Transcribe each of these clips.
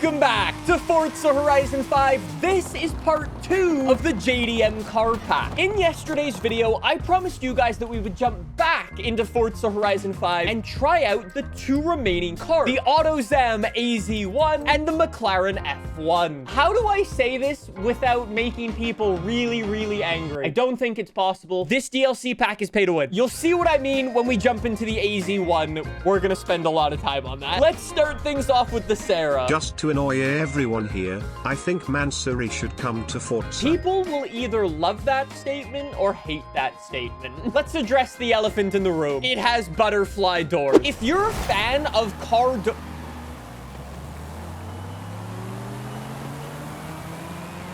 Welcome back to Forza Horizon 5. This is part 2 of the JDM car pack. In yesterday's video, I promised you guys that we would jump back into Forza Horizon 5 and try out the 2 remaining cars, the Autozam AZ-1 and the McLaren F1. How do I say this without making people really angry? I don't think it's possible. This DLC pack is pay to win. You'll see what I mean when we jump into the AZ-1. We're gonna spend a lot of time on that. Let's start things off with the Sera. Just to annoy everyone here, I think Mansory should come to Forza. People will either love that statement or hate that statement. Let's address the elephant in the room. It has butterfly door. If you're a fan of car door...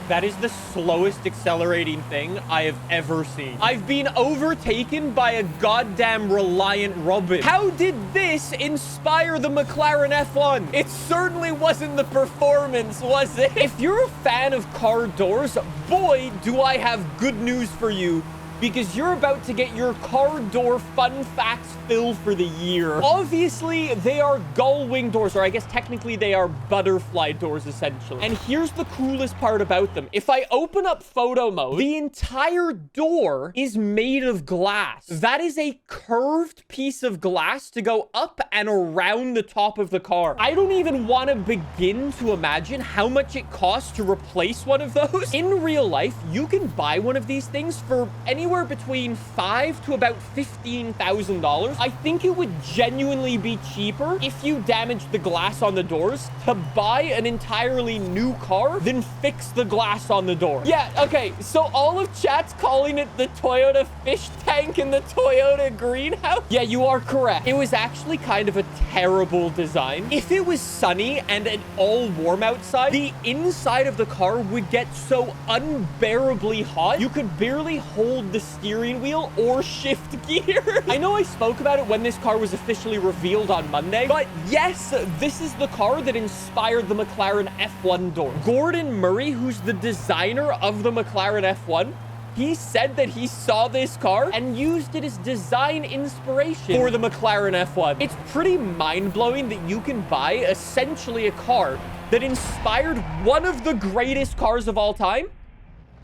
That is the slowest accelerating thing I have ever seen. I've been overtaken by a goddamn reliant robot. How did this inspire the McLaren F1? It certainly wasn't the performance, was it? If you're a fan of car doors, boy, do I have good news for you, because you're about to get your car door fun facts fill for the year. Obviously, they are gull wing doors, or I guess technically they are butterfly doors, essentially. And here's the coolest part about them. If I open up photo mode, the entire door is made of glass. That is a curved piece of glass to go up and around the top of the car. I don't even want to begin to imagine how much it costs to replace one of those. In real life, you can buy one of these things for anywhere between $5,000 to about $15,000. I think it would genuinely be cheaper if you damaged the glass on the doors to buy an entirely new car than fix the glass on the door. Yeah, okay, so all of chat's calling it the Toyota fish tank and the Toyota greenhouse. Yeah, you are correct. It was actually kind of a terrible design. If it was sunny and all warm outside, the inside of the car would get so unbearably hot, you could barely hold the steering wheel or shift gear. I know I spoke about it when this car was officially revealed on Monday, but yes, this is the car that inspired the McLaren F1 door. Gordon Murray, who's the designer of the McLaren F1, he said that he saw this car and used it as design inspiration for the McLaren F1. It's pretty mind-blowing that you can buy essentially a car that inspired one of the greatest cars of all time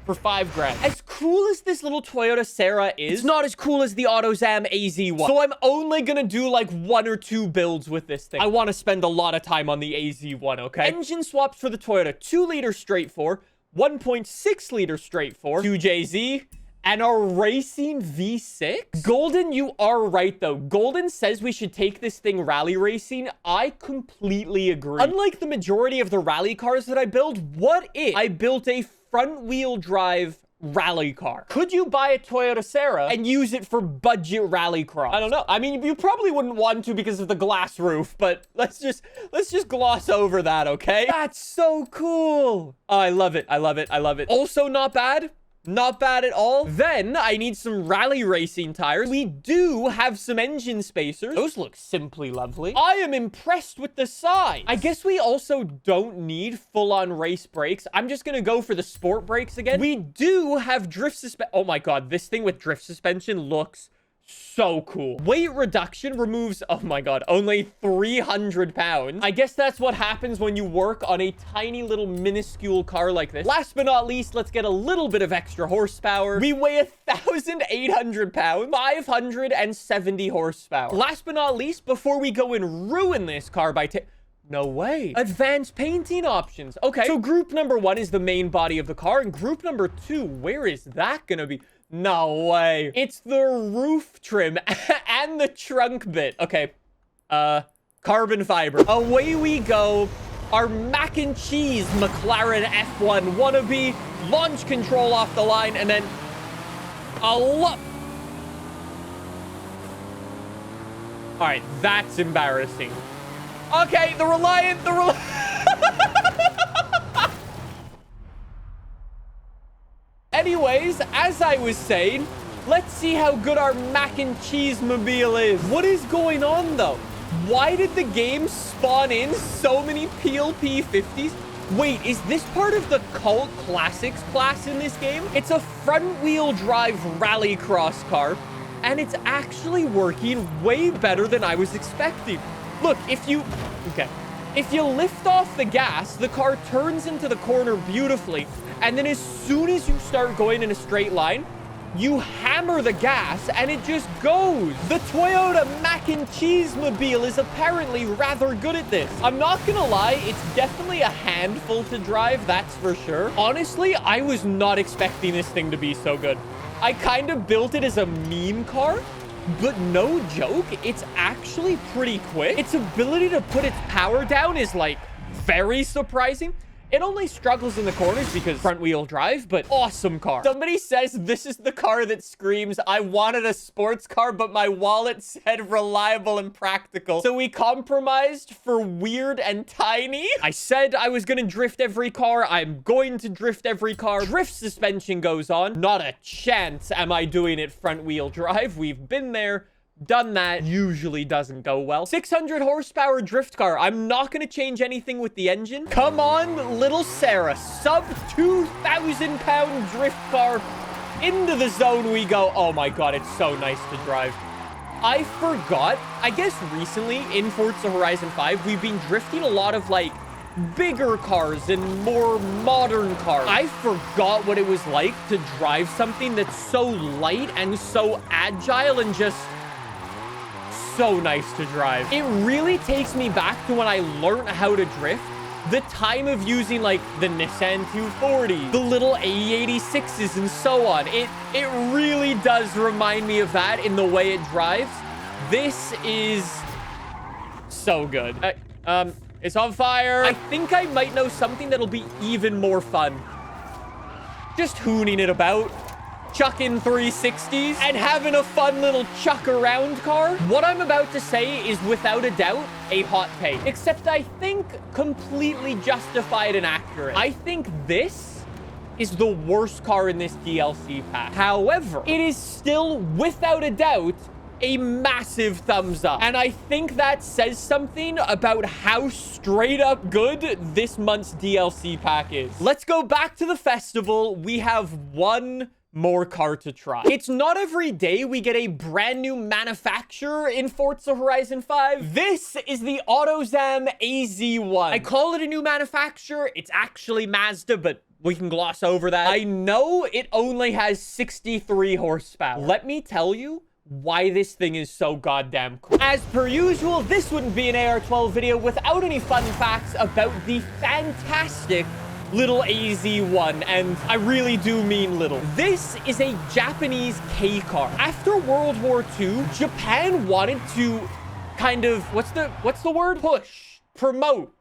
for $5,000. As cool as this little Toyota Sera is, it's not as cool as the Autozam AZ-1. So I'm only gonna do like 1 or 2 builds with this thing. I want to spend a lot of time on the AZ-1, okay? Engine swaps for the Toyota: 2-liter straight 4, 1.6-liter straight 4, 2JZ, and a racing V6. Golden, you are right though. Golden says we should take this thing rally racing. I completely agree. Unlike the majority of the rally cars that I build, what if I built a front-wheel drive rally car? Could you buy a Toyota Sera and use it for budget rally cross? I don't know. I mean, you probably wouldn't want to because of the glass roof, but let's just gloss over that, okay? That's so cool. Oh, I love it. I love it. I love it. Also, not bad. Not bad at all. Then I need some rally racing tires. We do have some engine spacers. Those look simply lovely. I am impressed with the size. I guess we also don't need full-on race brakes. I'm just gonna go for the sport brakes again. We do have drift suspension. Oh my god, this thing with drift suspension looks so cool. Weight reduction removes, oh my god, only 300 pounds. I guess that's what happens when you work on a tiny little minuscule car like this. Last but not least, let's get a little bit of extra horsepower. We weigh 1,800 pounds, 570 horsepower. Last but not least, before we go and ruin this car by no way. Advanced painting options. Okay, so group number 1 is the main body of the car, and group number 2, where is that gonna be? No way. It's the roof trim and the trunk bit. Okay. Carbon fiber. Away we go. Our mac and cheese McLaren F1 wannabe. Launch control off the line, and then a lot. All right, that's embarrassing. Okay, the Reliant. Anyways, as I was saying, let's see how good our mac and cheese mobile is. What is going on, though? Why did the game spawn in so many PLP 50s? Wait, is this part of the Cult Classics class in this game? It's a front-wheel drive rallycross car, and it's actually working way better than I was expecting. Look, if you If you lift off the gas, the car turns into the corner beautifully. And then as soon as you start going in a straight line, you hammer the gas and it just goes. The Toyota Mac and Cheese Mobile is apparently rather good at this. I'm not gonna lie, it's definitely a handful to drive, that's for sure. Honestly, I was not expecting this thing to be so good. I kind of built it as a meme car, but no joke, it's actually pretty quick. Its ability to put its power down is like very surprising. It only struggles in the corners because front wheel drive, but awesome car. Somebody says this is the car that screams, I wanted a sports car, but my wallet said reliable and practical. So we compromised for weird and tiny. I said I was gonna drift every car. I'm going to drift every car. Drift suspension goes on. Not a chance am I doing it front wheel drive. We've been there. Done that. Usually doesn't go well. 600 horsepower drift car. I'm not going to change anything with the engine. Come on, little Sera. Sub 2,000 pound drift car. Into the zone we go. Oh my god, it's so nice to drive. I forgot. I guess recently in Forza Horizon 5, we've been drifting a lot of like bigger cars and more modern cars. I forgot what it was like to drive something that's so light and so agile and just so nice to drive. It really takes me back to when I learned how to drift. The time of using like the Nissan 240, the little AE86s and so on. It really does remind me of that in the way it drives. This is so good. It's on fire. I think I might know something that'll be even more fun. Just hooning it about. Chucking 360s and having a fun little chuck around car. What I'm about to say is without a doubt a hot take, except I think completely justified and accurate. I think this is the worst car in this DLC pack. However, it is still without a doubt a massive thumbs up. And I think that says something about how straight up good this month's DLC pack is. Let's go back to the festival. We have one more car to try. It's not every day we get a brand new manufacturer in Forza Horizon 5. This is the Autozam AZ-1. I call it a new manufacturer. It's actually Mazda, but we can gloss over that. I know it only has 63 horsepower. Let me tell you why this thing is so goddamn cool. As per usual, this wouldn't be an AR12 video without any fun facts about the fantastic little AZ-1, and I really do mean little. This is a Japanese K car. After World War II, Japan wanted to kind of, what's the word? Push, promote,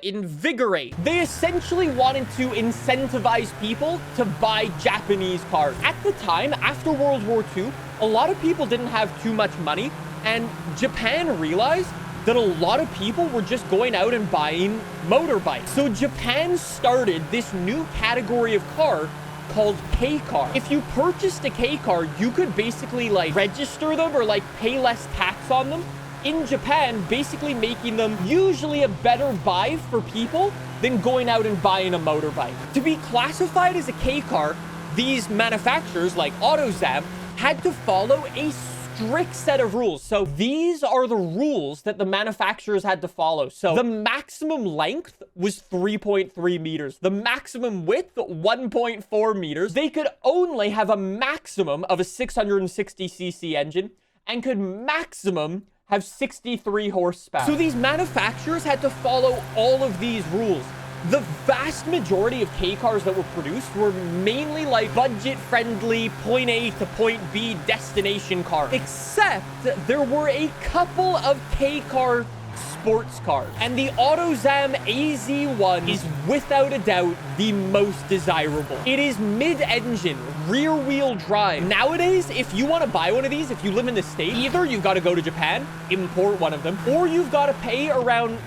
invigorate. They essentially wanted to incentivize people to buy Japanese cars. At the time, after World War II, a lot of people didn't have too much money, and Japan realized that a lot of people were just going out and buying motorbikes. So Japan started this new category of car called K car. If you purchased a K car, you could basically like register them or like pay less tax on them in Japan, basically making them usually a better buy for people than going out and buying a motorbike. To be classified as a K car, these manufacturers like Autozam had to follow a strict set of rules. So these are the rules that the manufacturers had to follow. So the maximum length was 3.3 meters. The maximum width, 1.4 meters. They could only have a maximum of a 660cc engine and could maximum have 63 horsepower. So these manufacturers had to follow all of these rules. The vast majority of K cars that were produced were mainly like budget-friendly point A to point B destination cars. Except there were a couple of K car sports cars. And the Autozam AZ-1 is without a doubt the most desirable. It is mid-engine, rear-wheel drive. Nowadays, if you want to buy one of these, if you live in the state, either you've got to go to Japan, import one of them, or you've got to pay around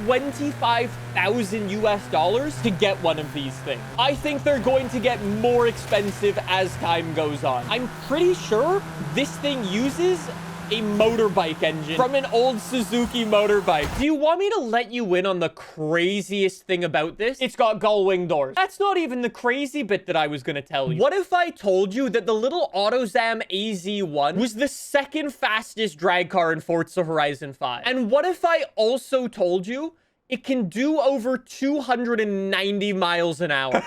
$25,000 US to get one of these things. I think they're going to get more expensive as time goes on. I'm pretty sure this thing uses a motorbike engine from an old Suzuki motorbike. Do you want me to let you in on the craziest thing about this? It's got gull-wing doors. That's not even the crazy bit that I was going to tell you. What if I told you that the little Autozam AZ-1 was the second fastest drag car in Forza Horizon 5? And what if I also told you it can do over 290 miles an hour.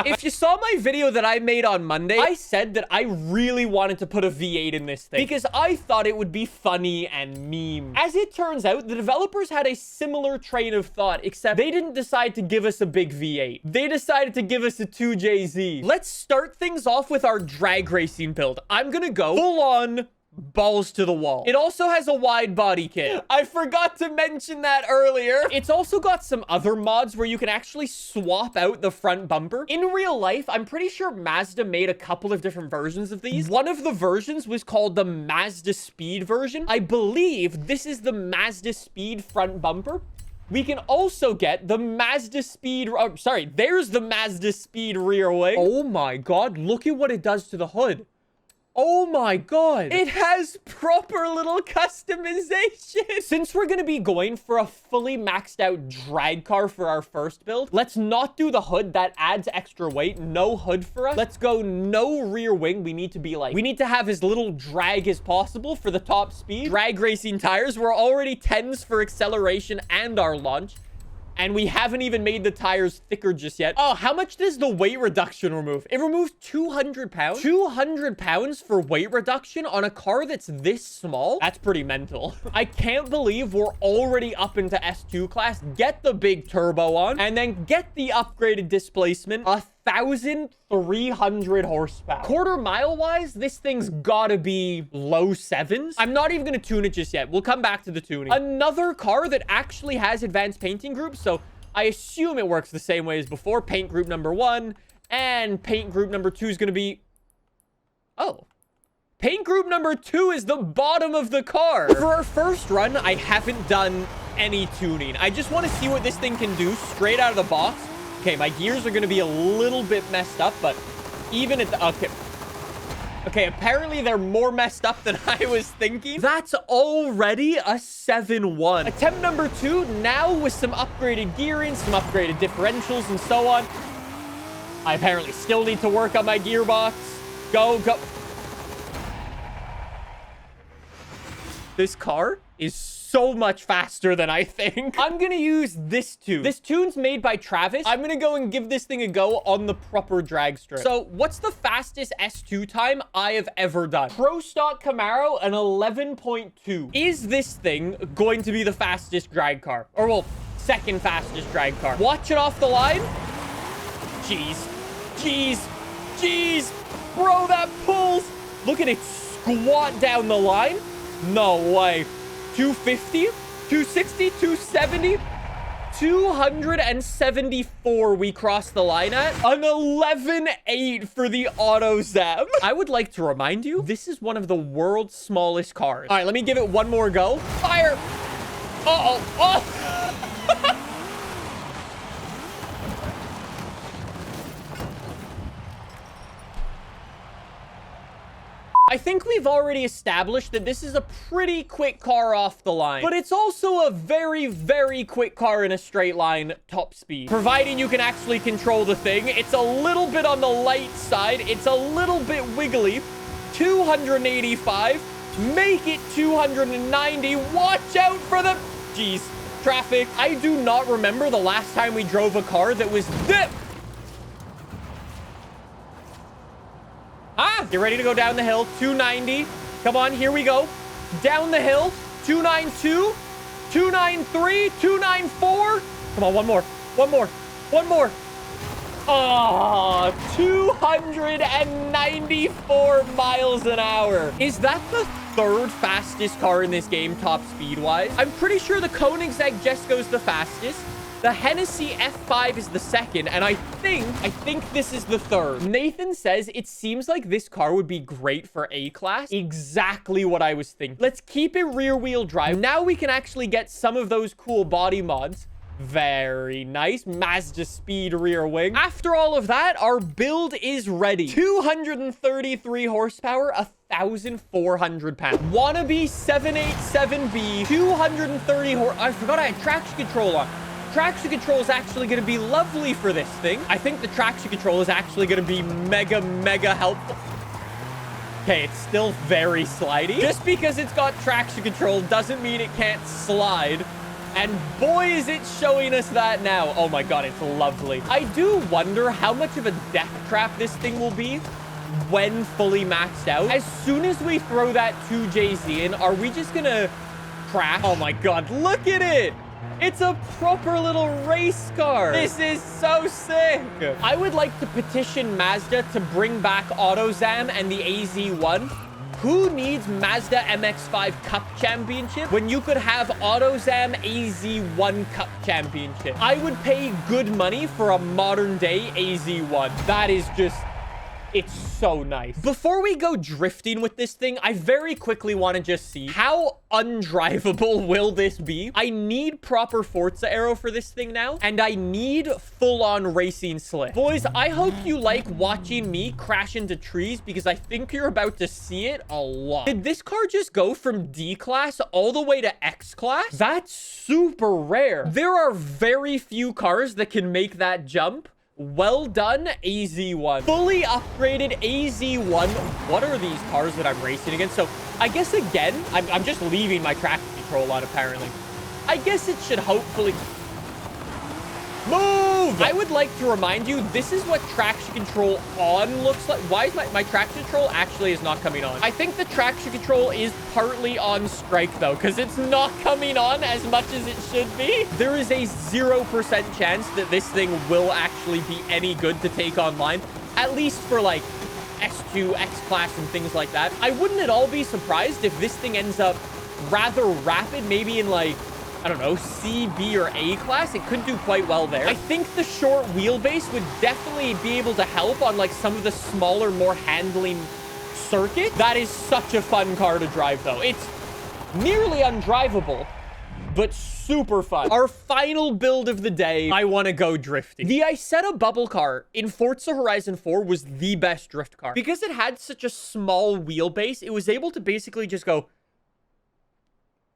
If you saw my video that I made on Monday, I said that I really wanted to put a V8 in this thing because I thought it would be funny and meme. As it turns out, the developers had a similar train of thought, except they didn't decide to give us a big V8. They decided to give us a 2JZ. Let's start things off with our drag racing build. I'm gonna go full on balls to the wall. It also has a wide body kit. I forgot to mention that earlier. It's also got some other mods where you can actually swap out the front bumper. In real life, I'm pretty sure Mazda made a couple of different versions of these. One of the versions was called the Mazda Speed version. I believe this is the Mazda Speed front bumper. We can also get the Mazda Speed... Oh, sorry, there's the Mazda Speed rear wing. Oh my god, look at what it does to the hood. Oh my god. It has proper little customization. Since we're going to be going for a fully maxed out drag car for our first build, let's not do the hood. That adds extra weight. No hood for us. Let's go no rear wing. We need to have as little drag as possible for the top speed. Drag racing tires. We're already 10s for acceleration and our launch. And we haven't even made the tires thicker just yet. Oh, how much does the weight reduction remove? It removes 200 pounds. 200 pounds for weight reduction on a car that's this small? That's pretty mental. I can't believe we're already up into S2 class. Get the big turbo on and then get the upgraded displacement. 1,300 horsepower. Quarter mile wise, this thing's gotta be low 7s. I'm not even gonna tune it just yet. We'll come back to the tuning. Another car that actually has advanced painting groups, so I assume it works the same way as before. Paint group number 1 and paint group number 2 is gonna be... Oh. Paint group number 2 is the bottom of the car. For our first run, I haven't done any tuning. I just want to see what this thing can do straight out of the box. Okay, my gears are going to be a little bit messed up, but even at the... Okay, apparently they're more messed up than I was thinking. That's already a 7-1. Attempt number 2, now with some upgraded gearing, some upgraded differentials, and so on. I apparently still need to work on my gearbox. Go, go. This car is so much faster than I think. I'm gonna use this tune. This tune's made by Travis. I'm gonna go and give this thing a go on the proper drag strip. So what's the fastest S2 time I have ever done? Pro stock Camaro, an 11.2. Is this thing going to be the fastest drag car? Or well, second fastest drag car. Watch it off the line. Jeez. Jeez. Jeez. Bro, that pulls. Look at it squat down the line. No way. 250, 260, 270, 274 we crossed the line at. An 11.8 for the Autozam. I would like to remind you, this is one of the world's smallest cars. All right, let me give it one more go. Fire. Uh-oh. Oh. I think we've already established that this is a pretty quick car off the line, but it's also a very, very quick car in a straight line top speed. Providing you can actually control the thing. It's a little bit on the light side. It's a little bit wiggly. 285. Make it 290. Watch out for the... Jeez. Traffic. I do not remember the last time we drove a car that was this... Ah, get ready to go down the hill. 290. Come on, here we go. Down the hill. 292. 293. 294. Come on, one more. One more. One more. Oh, 294 miles an hour. Is that the third fastest car in this game, top speed-wise? I'm pretty sure the Koenigsegg just goes the fastest. The Hennessy F5 is the second, and I think this is the third. Nathan says it seems like this car would be great for A-Class. Exactly what I was thinking. Let's keep it rear-wheel drive. Now we can actually get some of those cool body mods. Very nice. Mazda Speed rear wing. After all of that, our build is ready. 233 horsepower, 1,400 pounds. Wannabe 787B, 230 I forgot I had traction control on. Traction control is actually going to be lovely for this thing. I think the traction control is actually going to be mega helpful. Okay, it's still very slidey. Just because it's got traction control doesn't mean it can't slide. And boy, is it showing us that now. Oh my god, it's lovely. I do wonder how much of a death trap this thing will be when fully maxed out. As soon as we throw that 2JZ in, are we just gonna crash? Oh my god, look at it. It's a proper little race car. This is so sick. I would like to petition Mazda to bring back Autozam and the AZ-1. Who needs Mazda MX-5 Cup Championship when you could have Autozam AZ-1 Cup Championship? I would pay good money for a modern day AZ-1. That is just... it's so nice. Before we go drifting with this thing, I very quickly want to just see how undrivable will this be. I need proper Forza aero for this thing now, and I need full-on racing slick. Boys, I hope you like watching me crash into trees because I think you're about to see it a lot. Did this car just go from D class all the way to X class? That's super rare. There are very few cars that can make that jump. Well done, AZ-1. Fully upgraded AZ-1. What are these cars that I'm racing against? So I guess, again, I'm just leaving my traction control on, apparently. I guess it should hopefully... move! I would like to remind you, this is what traction control on looks like. Why is my traction control actually is not coming on? I think the traction control is partly on strike, though, because it's not coming on as much as it should be. There is a 0% chance that this thing will actually be any good to take online, at least for, like, S2, X-Class, and things like that. I wouldn't at all be surprised if this thing ends up rather rapid, maybe in, like, I don't know, C, B, or A class. It could do quite well there. I think the short wheelbase would definitely be able to help on, like, some of the smaller, more handling circuit. That is such a fun car to drive, though. It's nearly undrivable, but super fun. Our final build of the day, I want to go drifting. The Isetta bubble car in Forza Horizon 4 was the best drift car. Because it had such a small wheelbase, it was able to basically just go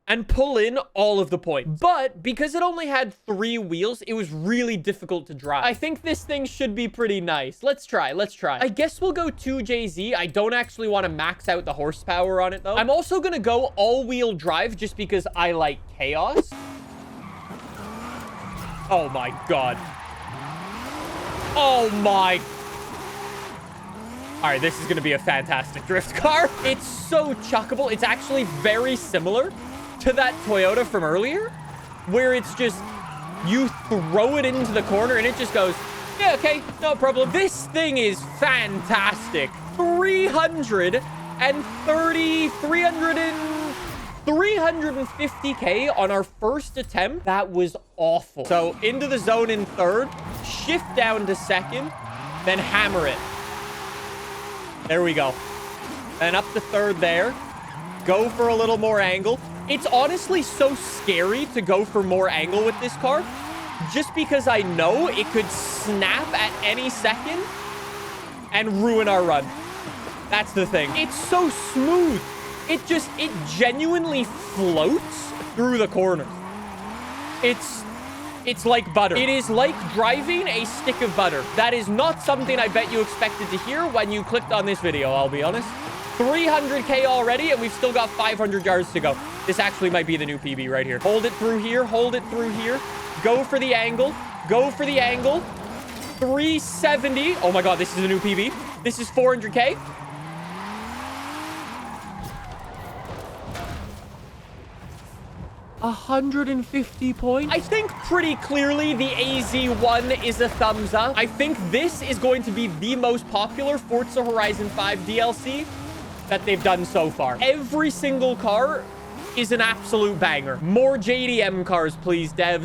and pull in all of the points. But because it only had 3 wheels, it was really difficult to drive. I think this thing should be pretty nice. Let's try. I guess we'll go 2JZ. I don't actually want to max out the horsepower on it, though. I'm also going to go all-wheel drive just because I like chaos. Oh my god. Oh my... all right, this is going to be a fantastic drift car. It's so chuckable. It's actually very similar to that Toyota from earlier, where it's just, you throw it into the corner and it just goes, yeah, okay, no problem. This thing is fantastic. 350K on our first attempt. That was awful. So into the zone in third, shift down to second, then hammer it. There we go. Then up to third there. Go for a little more angle. It's honestly so scary to go for more angle with this car, just because I know it could snap at any second and ruin our run. That's the thing. It's so smooth. It genuinely floats through the corners. It's like butter. It is like driving a stick of butter. That is not something I bet you expected to hear when you clicked on this video, I'll be honest. 300K already, and we've still got 500 yards to go. This actually might be the new PB right here. Hold it through here. Hold it through here. Go for the angle. Go for the angle. 370. Oh my god, this is a new PB. This is 400K. $150 points. I think pretty clearly the AZ-1 is a thumbs up. I think this is going to be the most popular Forza Horizon 5 DLC that they've done so far. Every single car is an absolute banger. More JDM cars, please, devs.